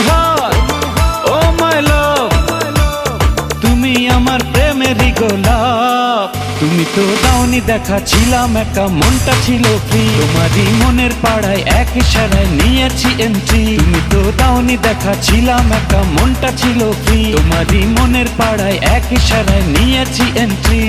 Heart, ও মাই লাভ, তুমি আমার প্রেমেরই গোলাপ। তুমি তো দাওনি দেখা, ছিলাম একা, মনটা ছিল ফ্রি। তোমারই মনের পাড়ায় এক ইশারায় নিয়েছি এন্ট্রি। তুমি তো দাওনি দেখা, ছিলাম একা, মনটা ছিল ফ্রি। তোমারই মনের পাড়ায় এক ইশারায় নিয়েছি এন্ট্রি।